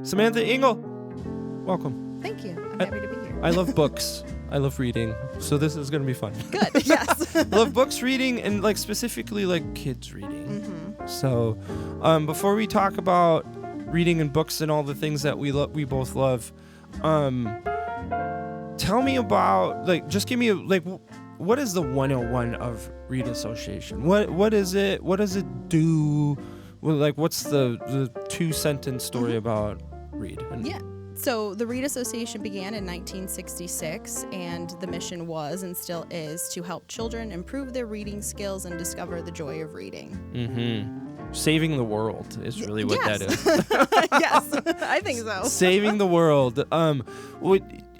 Samantha Engel, welcome. Thank you. I'm happy to be here. I love books. I love reading, so this is going to be fun. Good, yes. I love books, reading, and like specifically like kids reading. Mm-hmm. So before we talk about reading and books and all the things that we both love, tell me about, like, just give me what is the 101 of Read Association? What is it? What does it do? Well, like, what's the 2-sentence story about Read? Yeah. So the Read Association began in 1966, and the mission was and still is to help children improve their reading skills and discover the joy of reading. Mm-hmm. Saving the world is really what that is. Yes, I think so. Saving the world.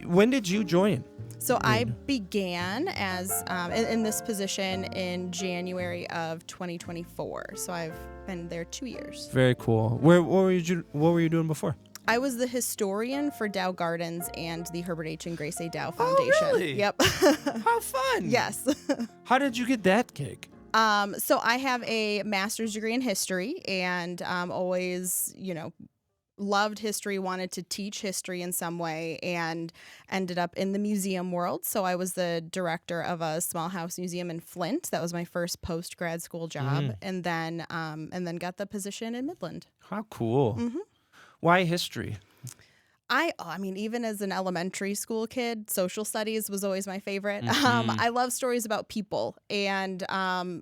When did you join? So I began as in this position in January of 2024. So I've been there 2 years. Very cool. What were you doing before? I was the historian for Dow Gardens and the Herbert H. and Grace A. Dow Foundation. Oh, really? Yep. How fun. Yes. How did you get that gig? So I have a master's degree in history, and always, loved history, wanted to teach history in some way, and ended up in the museum world. So I was the director of a small house museum in Flint. That was my first post-grad school job, and then got the position in Midland. How cool. Mm-hmm. Why history? I mean, even as an elementary school kid, social studies was always my favorite. Mm-hmm. I love stories about people and,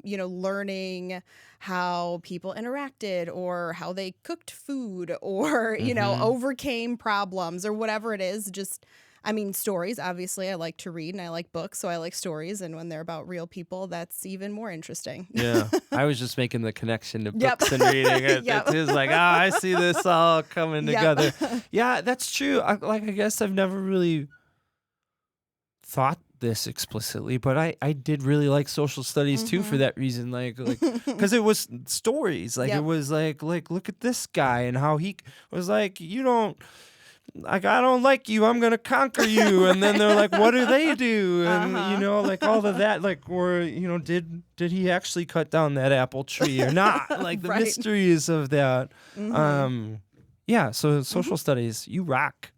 learning how people interacted or how they cooked food or, overcame problems or whatever it is. Stories, obviously, I like to read and I like books, so I like stories. And when they're about real people, that's even more interesting. Yeah. I was just making the connection to books and reading. It was like, I see this all coming together. Yeah, that's true. I guess I've never really thought this explicitly, but I did really like social studies too for that reason. Like, because it was stories. It was like, look at this guy and how he was like, I don't like you, I'm gonna conquer you. And then they're like, what do they do? And all of that, did he actually cut down that apple tree or not? Like the mysteries of that. So social studies, you rock.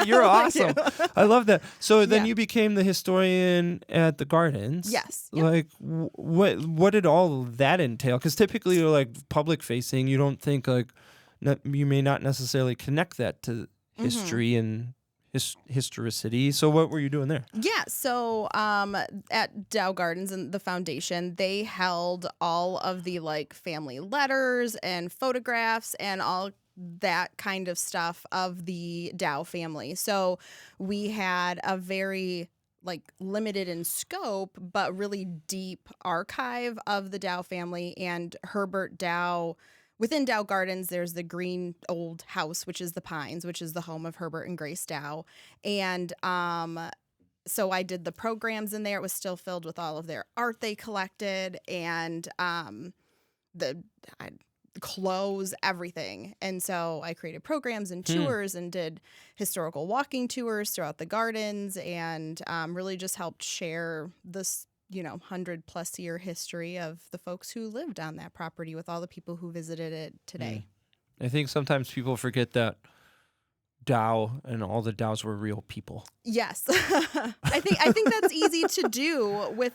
You're awesome. I love that. So then you became the historian at the Gardens. Yes. Yep. Like what did all of that entail? Because typically you're like public facing, you don't think you may not necessarily connect that to history and historicity. So what were you doing there? Yeah, so at Dow Gardens and the foundation, they held all of the family letters and photographs and all that kind of stuff of the Dow family. So we had a very limited in scope but really deep archive of the Dow family and Herbert Dow. Within Dow Gardens, there's the green old house, which is the Pines, which is the home of Herbert and Grace Dow. And so I did the programs in there. It was still filled with all of their art they collected and the clothes, everything. And so I created programs and tours and did historical walking tours throughout the gardens and really just helped share this 100+ year history of the folks who lived on that property with all the people who visited it today. I think sometimes people forget that Dow and all the Dows were real people. Yes. I think that's easy to do with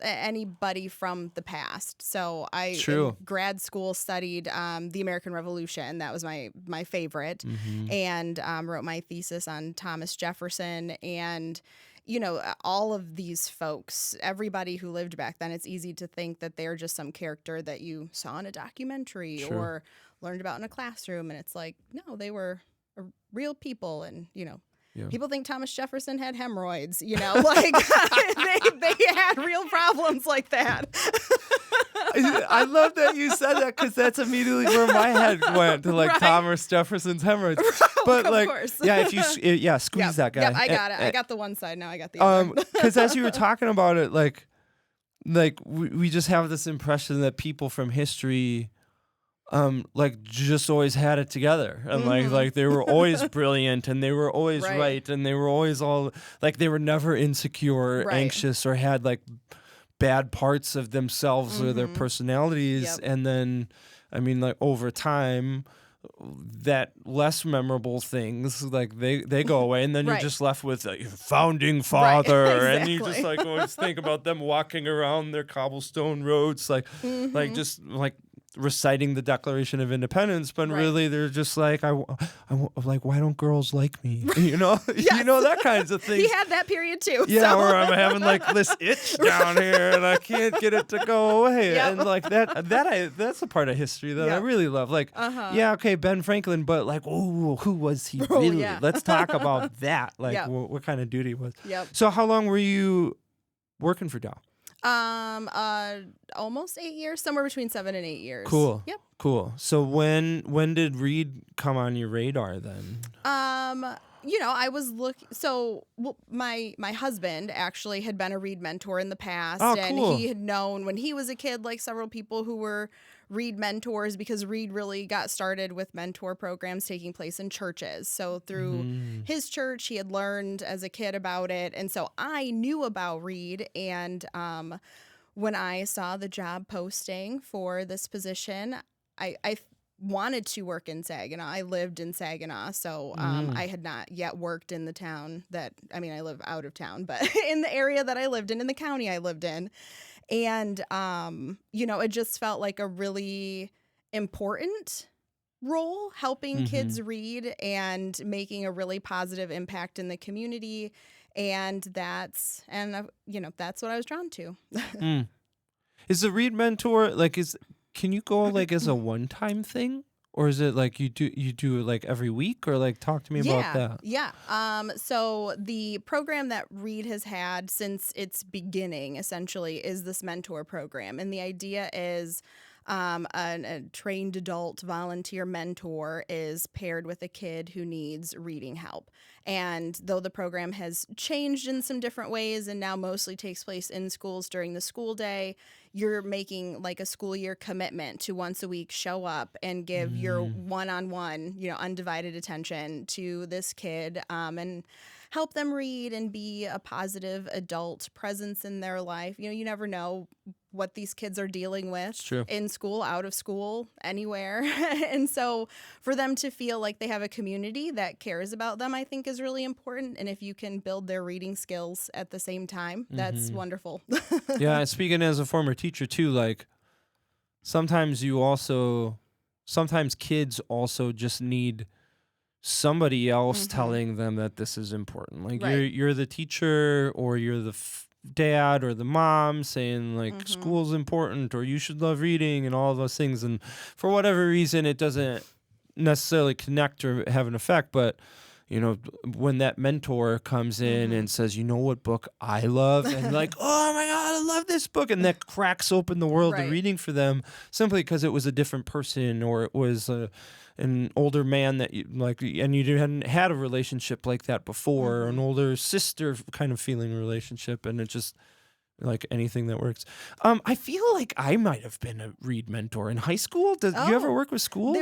anybody from the past. So I in grad school studied the American Revolution. That was my favorite. And wrote my thesis on Thomas Jefferson and all of these folks, everybody who lived back then, it's easy to think that they're just some character that you saw in a documentary or learned about in a classroom. And it's like, no, they were real people. And, people think Thomas Jefferson had hemorrhoids, they had real problems like that. I love that you said that because that's immediately where my head went to Thomas Jefferson's hemorrhoids. But of course. If you squeeze that guy. Yep, I got it. I got the one side now. I got the other. Because as you were talking about it, we just have this impression that people from history, just always had it together, and they were always brilliant, and they were always right, and they were always all they were never insecure or anxious or had bad parts of themselves or their personalities. And then, over time, that less memorable things, like they go away, and then you're just left with your founding father, and you just like always think about them walking around their cobblestone roads, like just like reciting the Declaration of Independence, but really they're just like, I like, why don't girls like me? You know, you know, that kinds of things. He had that period too. Yeah, where I'm having like this itch down here and I can't get it to go away. And like that's a part of history that I really love. Like, yeah, okay, Ben Franklin, but like, oh, who was he really? Let's talk about that. Like, what kind of duty was? So, how long were you working for Dow? Almost 8 years, somewhere between 7 and 8 years. Cool. Yep. Cool. So when did Reed come on your radar then? You know, I was my husband actually had been a Reed mentor in the past, and he had known when he was a kid, like several people who were Reed mentors, because Reed really got started with mentor programs taking place in churches. So through his church, he had learned as a kid about it. And so I knew about Reed. And when I saw the job posting for this position, I wanted to work in Saginaw. I lived in Saginaw, so I had not yet worked in the town I live out of town, but in the area that I lived in the county I lived in. And, you know, it just felt like a really important role, helping kids read and making a really positive impact in the community. And that's what I was drawn to. Is the Read Mentor, like, can you go like as a one-time thing? Or is it like you do it like every week, or like talk to me about that? Yeah. So the program that Reed has had since its beginning essentially is this mentor program. And the idea is a trained adult volunteer mentor is paired with a kid who needs reading help. And though the program has changed in some different ways and now mostly takes place in schools during the school day, you're making like a school year commitment to once a week show up and give your one-on-one, undivided attention to this kid and help them read and be a positive adult presence in their life. You never know what these kids are dealing with in school, out of school, anywhere. And so for them to feel like they have a community that cares about them, I think is really important. And if you can build their reading skills at the same time, that's wonderful. Yeah, speaking as a former teacher too, like sometimes kids also just need somebody else telling them that this is important. Like you're the teacher, or you're the dad or the mom saying like school's important, or you should love reading and all those things. And for whatever reason, it doesn't necessarily connect or have an effect. But when that mentor comes in and says, you know what book I love, and like, oh my God, I love this book, and that cracks open the world of reading for them simply because it was a different person, or it was an older man that you like, and you hadn't had a relationship like that before, or an older sister kind of feeling relationship, and it just like anything that works. I feel like I might have been a Read mentor in high school. Did you ever work with schools?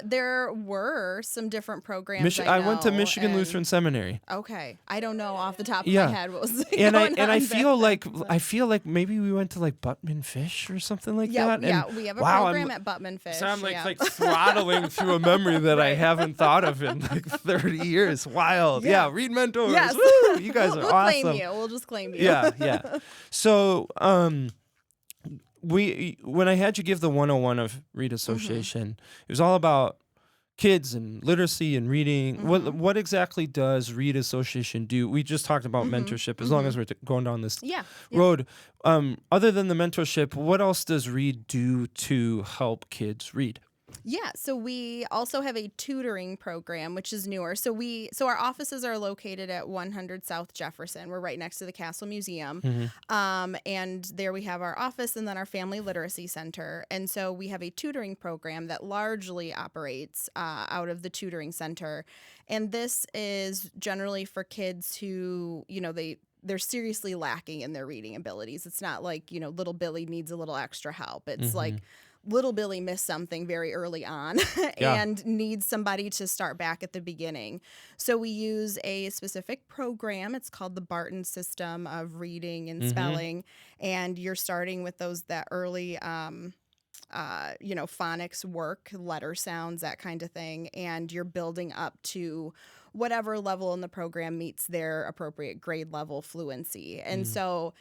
There were some different programs. I went to Michigan Lutheran Seminary. Okay, I don't know off the top of my head what was going on. I feel like maybe we went to like Buttman Fish or something like that. Yeah, we have a program at Buttman Fish. So I'm like throttling through a memory that I haven't thought of in like 30 years. Wild. Yeah, Read mentors. Yes. Woo, you guys are we'll awesome. Claim you. We'll just claim you. Yeah. So, when I had you give the 101 of Read Association, it was all about kids and literacy and reading. What exactly does Read Association do? We just talked about mentorship. As long as we're going down this road, other than the mentorship, what else does Read do to help kids read? Yeah, so we also have a tutoring program, which is newer. So our offices are located at 100 South Jefferson. We're right next to the Castle Museum. And there we have our office and then our Family Literacy Center. And so we have a tutoring program that largely operates out of the tutoring center. And this is generally for kids who, they're seriously lacking in their reading abilities. It's not like, little Billy needs a little extra help. It's like little Billy missed something very early on and needs somebody to start back at the beginning. So we use a specific program. It's called the Barton system of reading and spelling. And you're starting with that early phonics work, letter sounds, that kind of thing. And you're building up to whatever level in the program meets their appropriate grade level fluency. And so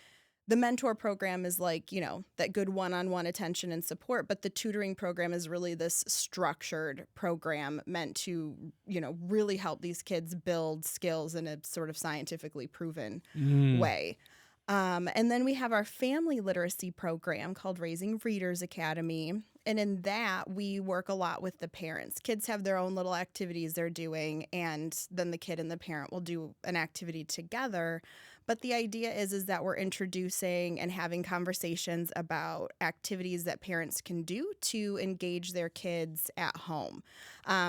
the mentor program is like, that good one-on-one attention and support, but the tutoring program is really this structured program meant to, really help these kids build skills in a sort of scientifically proven way. And then we have our family literacy program called Raising Readers Academy. And in that, we work a lot with the parents. Kids have their own little activities they're doing, and then the kid and the parent will do an activity together. But the idea is that we're introducing and having conversations about activities that parents can do to engage their kids at home.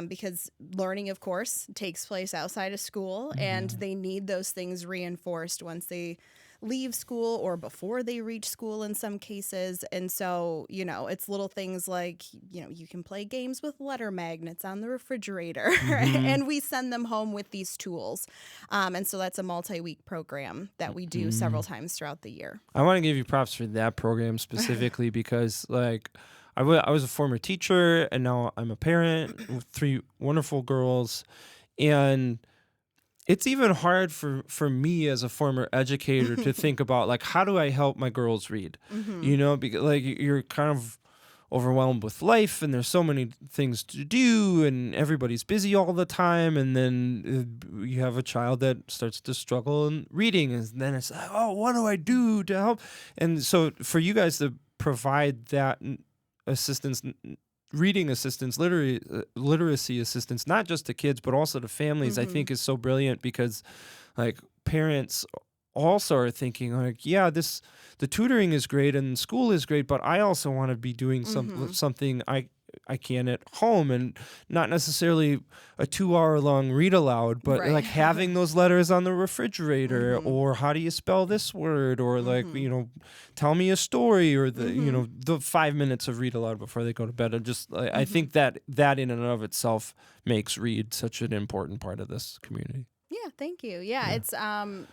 Because learning, of course, takes place outside of school, and they need those things reinforced once they leave school or before they reach school in some cases. And so, it's little things like, you can play games with letter magnets on the refrigerator and we send them home with these tools. And so that's a multi-week program that we do several times throughout the year. I want to give you props for that program specifically because I was a former teacher and now I'm a parent with 3 wonderful girls, and it's even hard for me as a former educator to think about how do I help my girls read, because you're kind of overwhelmed with life and there's so many things to do and everybody's busy all the time, and then you have a child that starts to struggle in reading, and then it's like, oh, what do I do to help? And so for you guys to provide that assistance, reading assistance, literacy assistance, not just to kids, but also to families, I think is so brilliant because parents also are thinking the tutoring is great and school is great, but I also want to be doing something I can at home, and not necessarily a 2-hour long read aloud, but having those letters on the refrigerator, or how do you spell this word, or tell me a story, or the 5 minutes of read aloud before they go to bed. I think that in and of itself makes read such an important part of this community. Yeah, thank you. Yeah. It's our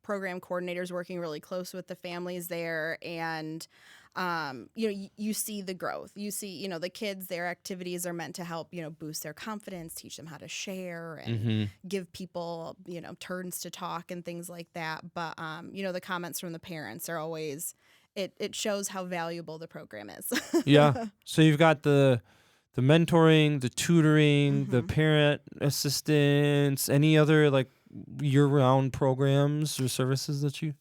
program coordinators working really close with the families there, and you see the growth. You see, the kids, their activities are meant to help, boost their confidence, teach them how to share, and give people, turns to talk and things like that. But, the comments from the parents are always, it shows how valuable the program is. Yeah. So you've got the mentoring, the tutoring, the parent assistance, any other year-round programs or services that you...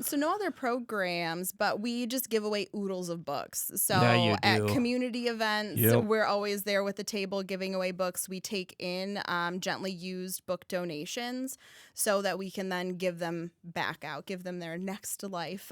So no other programs, but we just give away oodles of books. So at community events, we're always there with the table giving away books. We take in gently used book donations so that we can then give them back out, give them their next life.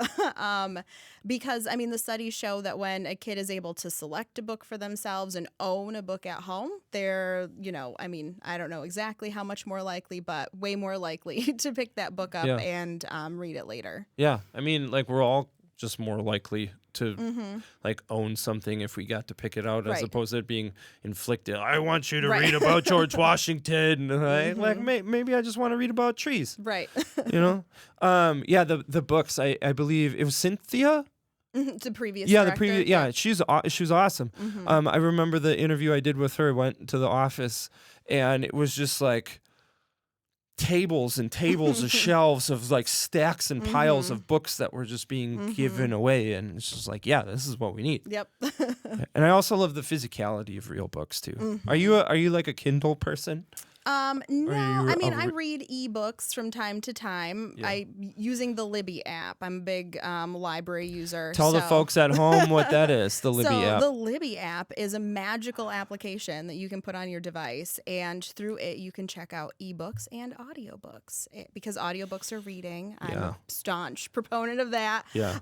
Because, the studies show that when a kid is able to select a book for themselves and own a book at home, they're, I don't know exactly how much more likely, but way more likely to pick that book up and read it later. Yeah, we're all just more likely to own something if we got to pick it out, as opposed to it being inflicted. I want you to read about George Washington. Maybe I just want to read about trees. Right. The books. I believe it was Cynthia. The previous director. She was awesome. I remember the interview I did with her. Went to the office, and it was just tables and tables of shelves of stacks and piles of books that were just being given away, and it's just this is what we need. Yep. And I also love the physicality of real books too. Are you a Kindle person? No, I read ebooks from time to time. Using the Libby app. I'm a big library user. Tell the folks at home what that is, the Libby app. The Libby app is a magical application that you can put on your device, and through it you can check out ebooks and audiobooks, because audiobooks are reading. I'm a staunch proponent of that. Yeah.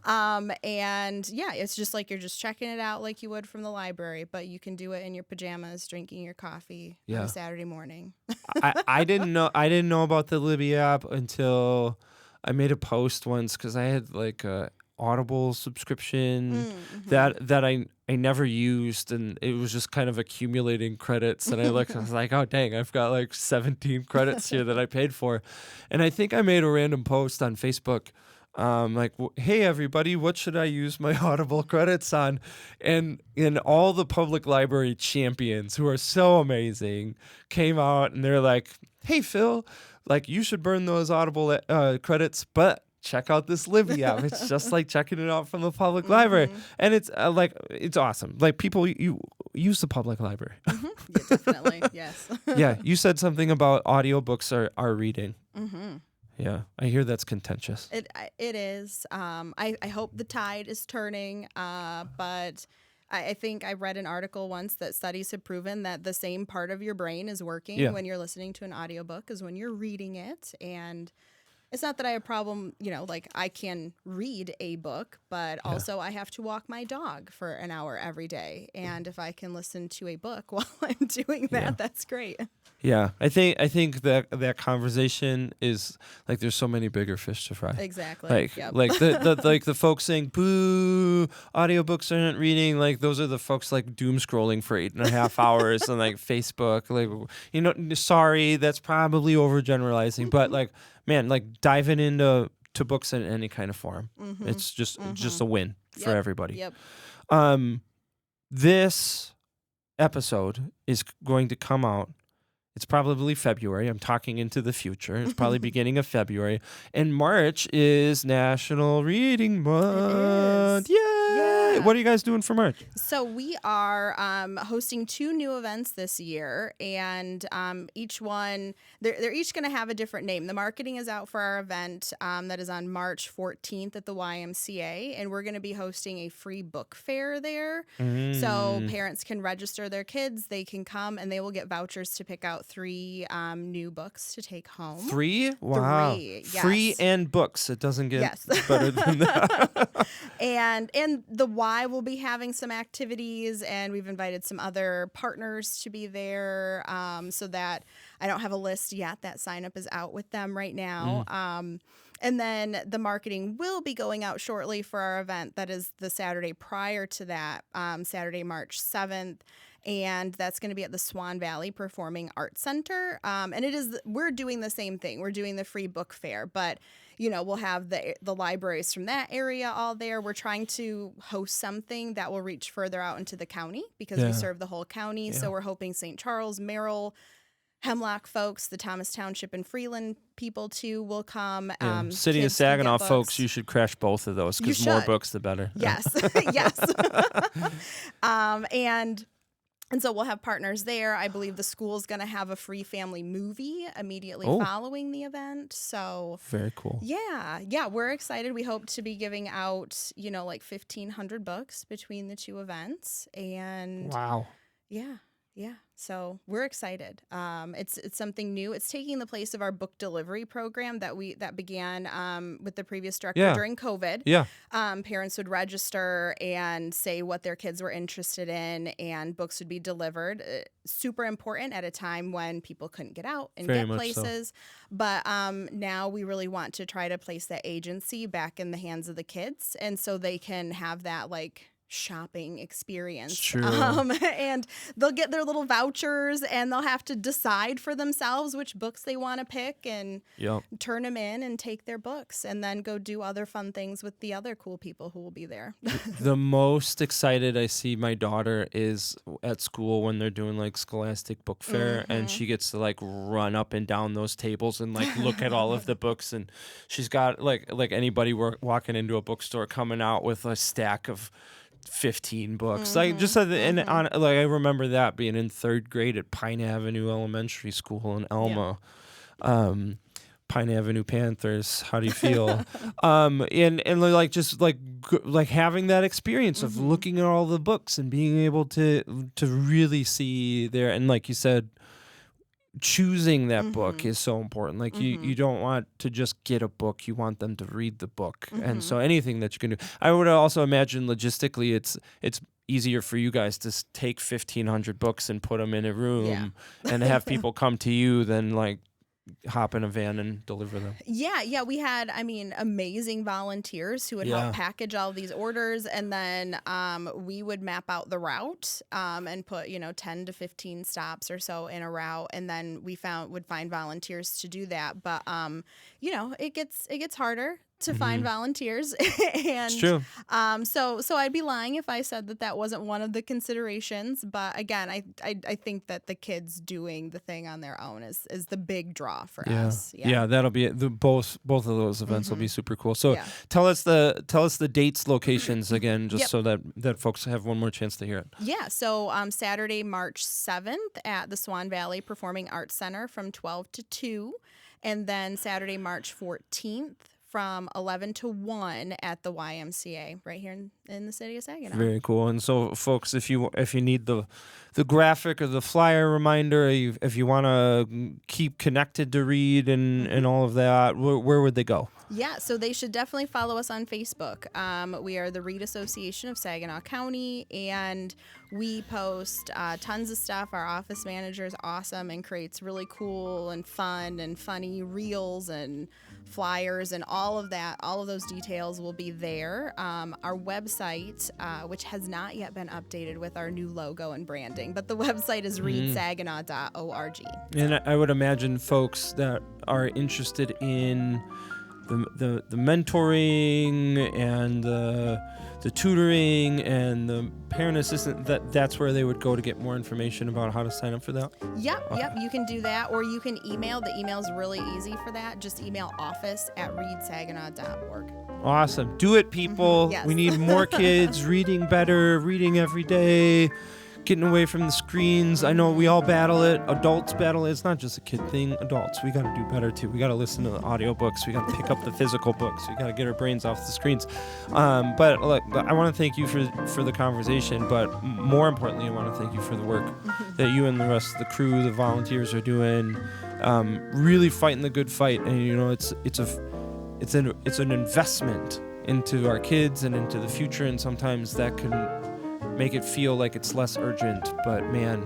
It's just you're just checking it out like you would from the library, but you can do it in your pajamas, drinking your coffee on a Saturday morning. I didn't know about the Libby app until I made a post once, because I had a Audible subscription that I never used, and it was just kind of accumulating credits, and I was like, oh dang, I've got 17 credits here that I paid for. And I think I made a random post on Facebook like, hey everybody, what should I use my Audible credits on? And all the public library champions who are so amazing came out and they're like, hey Phil, like you should burn those Audible credits, but check out this Libby app. It's just like checking it out from the public library, and it's like it's awesome. Like people, you use the public library. Yeah, definitely, yes. Yeah, you said something about audiobooks are reading. Mm-hmm. Yeah, I hear that's contentious. It is. I hope the tide is turning, but I think I read an article once that studies have proven that the same part of your brain is working when you're listening to an audiobook as when you're reading it. And it's not that I have a problem, like I can read a book, but also I have to walk my dog for an hour every day. And if I can listen to a book while I'm doing that, that's great. Yeah, I think that conversation is like there's so many bigger fish to fry. Exactly. Like the folks saying boo, audiobooks aren't reading. Like those are the folks like doom scrolling for 8.5 hours on like Facebook. Like sorry, that's probably overgeneralizing, but like man, like diving into books in any kind of form, it's just a win for everybody. Yep. This episode is going to come out. It's probably February. I'm talking into the future. It's probably beginning of February. And March is National Reading Month. Yay! Yeah. What are you guys doing for March? So we are hosting 2 new events this year, and each one, they're each going to have a different name. The marketing is out for our event that is on March 14th at the YMCA, and we're going to be hosting a free book fair there. So parents can register their kids. They can come, and they will get vouchers to pick out 3 new books to take home. 3? Wow. 3, yes. Free and books. It doesn't get better than that. And the Y will be having some activities, and we've invited some other partners to be there so that I don't have a list yet. That sign up is out with them right now. And then the marketing will be going out shortly for our event. That is the Saturday prior to that, Saturday, March 7th. And that's going to be at the Swan Valley Performing Arts Center. And we're doing the same thing. We're doing the free book fair, but we'll have the libraries from that area all there. We're trying to host something that will reach further out into the county because we serve the whole county. Yeah. So we're hoping St. Charles, Merrill, Hemlock folks, the Thomas Township and Freeland people too will come. City of Saginaw folks, you should crash both of those because more books the better. Yes, yes. And so we'll have partners there. I believe the school's going to have a free family movie immediately following the event. So very cool. Yeah, we're excited. We hope to be giving out, like 1,500 books between the 2 events. And wow. Yeah. So we're excited. It's something new. It's taking the place of our book delivery program that began with the previous director during COVID. Yeah. Parents would register and say what their kids were interested in, and books would be delivered. Super important at a time when people couldn't get out and get places. So. But now we really want to try to place that agency back in the hands of the kids, and so they can have that shopping experience. True. And they'll get their little vouchers, and they'll have to decide for themselves which books they want to pick and turn them in and take their books and then go do other fun things with the other cool people who will be there. The most excited I see my daughter is at school when they're doing Scholastic Book Fair, and she gets to run up and down those tables and look at all of the books, and she's got like anybody walking into a bookstore coming out with a stack of 15 books. I remember that being in 3rd grade at Pine Avenue Elementary School in Elma. Pine Avenue Panthers, how do you feel? And having that experience of looking at all the books and being able to really see there, and like you said, choosing that book is so important. You don't want to just get a book, you want them to read the book. And so anything that you can do. I would also imagine logistically it's easier for you guys to take 1,500 books and put them in a room and have people come to you than hop in a van and deliver them. Yeah, we had amazing volunteers who would help package all these orders, and then we would map out the route and put 10 to 15 stops or so in a route, and then we would find volunteers to do that. But it gets harder. to find volunteers. And It's true. So I'd be lying if I said that wasn't one of the considerations. But again, I think that the kids doing the thing on their own is the big draw for us. Yeah, that'll be it. Both of those events will be super cool. So tell us the dates, locations again, just so that folks have one more chance to hear it. Yeah, so Saturday, March 7th at the Swan Valley Performing Arts Center from 12 to 2, and then Saturday, March 14th from 11 to 1 at the YMCA right here in the city of Saginaw. Very cool. And so, folks, if you need the graphic or the flyer reminder, if you want to keep connected to Read and all of that, where would they go? Yeah, so they should definitely follow us on Facebook. We are the Read Association of Saginaw County, and we post tons of stuff. Our office manager is awesome and creates really cool and fun and funny reels and flyers and all of that. All of those details will be there. Our website, which has not yet been updated with our new logo and branding, but the website is readsaginaw.org. And I would imagine folks that are interested in the mentoring and the tutoring and the parent assistant, that's where they would go to get more information about how to sign up for that? Yep, you can do that, or you can email. The email's really easy for that. Just email office@readsaginaw.org. Awesome. Do it, people. Yes. We need more kids reading better, reading every day, getting away from the screens. I know we all battle it. Adults battle it. It's not just a kid thing. Adults, we got to do better too. We got to listen to the audiobooks. We got to pick up the physical books. We got to get our brains off the screens. But look, I want to thank you for the conversation. But more importantly, I want to thank you for the work that you and the rest of the crew, the volunteers, are doing. Really fighting the good fight. And it's an investment into our kids and into the future. And sometimes that can make it feel like it's less urgent, but man,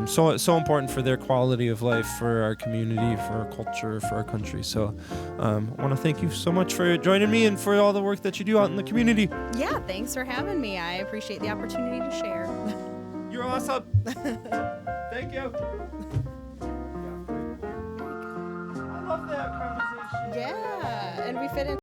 so important for their quality of life, for our community, for our culture, for our country. So I want to thank you so much for joining me and for all the work that you do out in the community. Yeah, thanks for having me. I appreciate the opportunity to share. You're awesome. Thank you. I love that conversation. Yeah, and we fit in